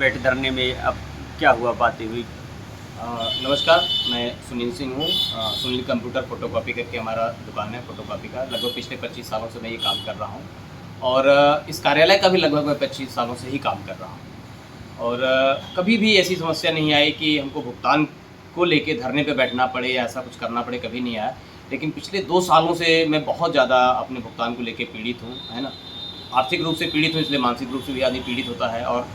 बैठे धरने में, अब क्या हुआ, बातें हुई? नमस्कार, मैं सुनील सिंह हूँ। सुनील कंप्यूटर फोटोकॉपी करके हमारा दुकान है फोटोकॉपी का। लगभग पिछले 25 सालों से मैं ये काम कर रहा हूँ और इस कार्यालय का भी लगभग मैं 25 सालों से ही काम कर रहा हूँ। और कभी भी ऐसी समस्या नहीं आई कि हमको भुगतान को लेके धरने पे बैठना पड़े या ऐसा कुछ करना पड़े, कभी नहीं आया। लेकिन पिछले 2 सालों से मैं बहुत ज़्यादा अपने भुगतान को लेके पीड़ित हूँ, है ना। आर्थिक रूप से पीड़ित हूँ, इसलिए मानसिक रूप से भी आदमी पीड़ित होता है। और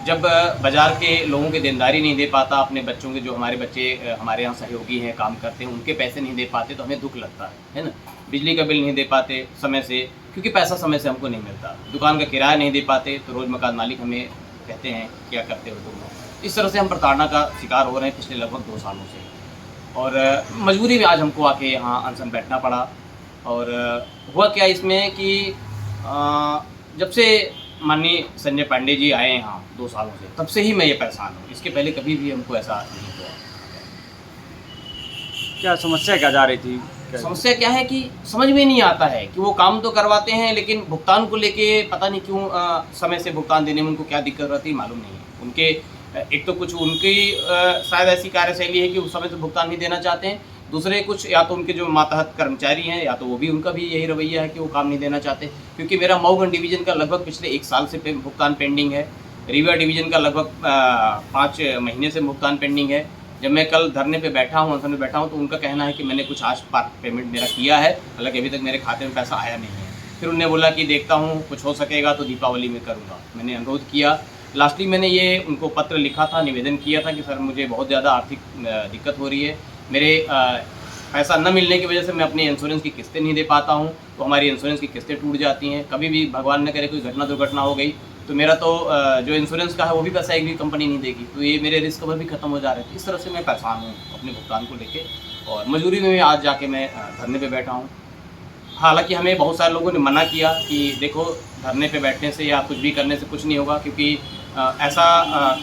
जब बाज़ार के लोगों की देनदारी नहीं दे पाता, अपने बच्चों के, जो हमारे बच्चे हमारे यहाँ सहयोगी हैं, काम करते हैं, उनके पैसे नहीं दे पाते तो हमें दुःख लगता है ना। बिजली का बिल नहीं दे पाते समय से, क्योंकि पैसा समय से हमको नहीं मिलता। दुकान का किराया नहीं दे पाते तो रोज़ मकान मालिक हमें कहते हैं, क्या करते हो तुम। इस तरह से हम प्रताड़ना का शिकार हो रहे हैं पिछले लगभग 2 सालों से। और मजबूरी में आज हमको आके यहाँ अनशन बैठना पड़ा। और हुआ क्या इसमें कि जब से माननीय संजय पांडे जी आए हैं यहाँ 2 सालों से, तब से ही मैं ये परेशान हूँ। इसके पहले कभी भी हमको ऐसा नहीं हुआ। क्या समस्या क्या जा रही थी? समस्या क्या है कि समझ में नहीं आता है कि वो काम तो करवाते हैं, लेकिन भुगतान को लेके पता नहीं क्यों समय से भुगतान देने में उनको क्या दिक्कत रहती है, मालूम नहीं है। उनके एक तो कुछ उनकी शायद ऐसी कार्यशैली है कि उस समय से भुगतान नहीं देना चाहते हैं। दूसरे कुछ, या तो उनके जो मातहत कर्मचारी हैं, या तो वो भी, उनका भी यही रवैया है कि वो काम नहीं देना चाहते। क्योंकि मेरा मऊगंज डिवीज़न का लगभग पिछले 1 साल से भुगतान पेंडिंग है। रीवा डिवीज़न का लगभग 5 महीने से भुगतान पेंडिंग है। जब मैं कल धरने पे बैठा हूँ, अनशन में बैठा हूँ, तो उनका कहना है कि मैंने कुछ आज पेमेंट मेरा किया है, हालांकि अभी तक मेरे खाते में पैसा आया नहीं है। फिर उन्होंने बोला कि देखता हूँ, कुछ हो सकेगा तो दीपावली में करूँगा। मैंने अनुरोध किया, लास्टली मैंने ये उनको पत्र लिखा था, निवेदन किया था कि सर मुझे बहुत ज़्यादा आर्थिक दिक्कत हो रही है। मेरे पैसा न मिलने की वजह से मैं अपनी इंश्योरेंस की किस्तें नहीं दे पाता हूँ, तो हमारी इंश्योरेंस की किस्तें टूट जाती हैं। कभी भी भगवान न करे कोई घटना दुर्घटना हो गई तो मेरा तो जो इंश्योरेंस का है वो भी पैसा एक भी कंपनी नहीं देगी, तो ये मेरे रिस्क कवर भी खत्म हो जा रहे थे। इस तरह से मैं परेशान हूँ अपने भुगतान को लेके, और मजबूरी में आज जाके मैं धरने पे बैठा हूँ। हालांकि हमें बहुत सारे लोगों ने मना किया कि देखो, धरने पे बैठने से या कुछ भी करने से कुछ नहीं होगा, क्योंकि ऐसा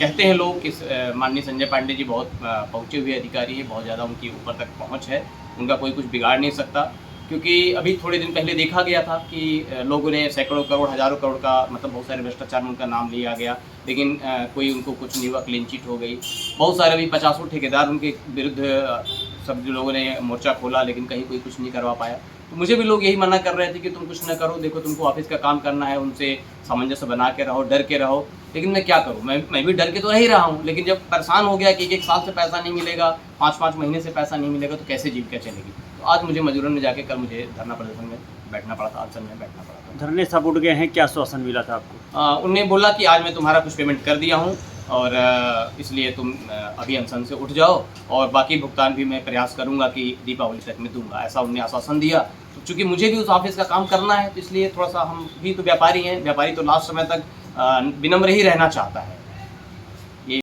कहते हैं लोग कि माननीय संजय पांडे जी बहुत पहुँचे हुए अधिकारी हैं, बहुत ज़्यादा उनकी ऊपर तक पहुँच है, उनका कोई कुछ बिगाड़ नहीं सकता। क्योंकि अभी थोड़े दिन पहले देखा गया था कि लोगों ने सैकड़ों करोड़, हज़ारों करोड़ का, मतलब बहुत सारे भ्रष्टाचार में उनका नाम लिया गया, लेकिन कोई उनको कुछ नहीं हुआ, क्लीन चिट हो गई। बहुत सारे अभी 50 ठेकेदार उनके विरुद्ध सब जो लोगों ने मोर्चा खोला, लेकिन कहीं कोई कुछ नहीं करवा पाया। तो मुझे भी लोग यही मना कर रहे थे कि तुम कुछ न करो, देखो तुमको ऑफिस का काम करना है, उनसे सामंजस्य बना के रहो, डर के रहो। लेकिन मैं क्या करूँ, मैं भी डर के तो रह ही रहा हूँ, लेकिन जब परेशान हो गया कि 1 साल से पैसा नहीं मिलेगा, 5 महीने से पैसा नहीं मिलेगा, तो कैसे जीविका चलेगी। तो आज मुझे मजबूरन में जाके कल मुझे धरना प्रदर्शन में बैठना पड़ा था, अनशन में बैठना पड़ा था। धरने सब उठ गए हैं, क्या आश्वासन मिला था आपको? उन्होंने बोला कि आज मैं तुम्हारा कुछ पेमेंट कर दिया हूँ और इसलिए तुम अभी अनशन से उठ जाओ, और बाकी भुगतान भी मैं प्रयास करूँगा कि दीपावली तक में दूंगा, ऐसा उन्होंने आश्वासन दिया। तो चूँकि मुझे भी उस ऑफिस का काम करना है, तो इसलिए थोड़ा सा, हम भी तो व्यापारी हैं, व्यापारी तो लास्ट समय तक विनम्र ही रहना चाहता है।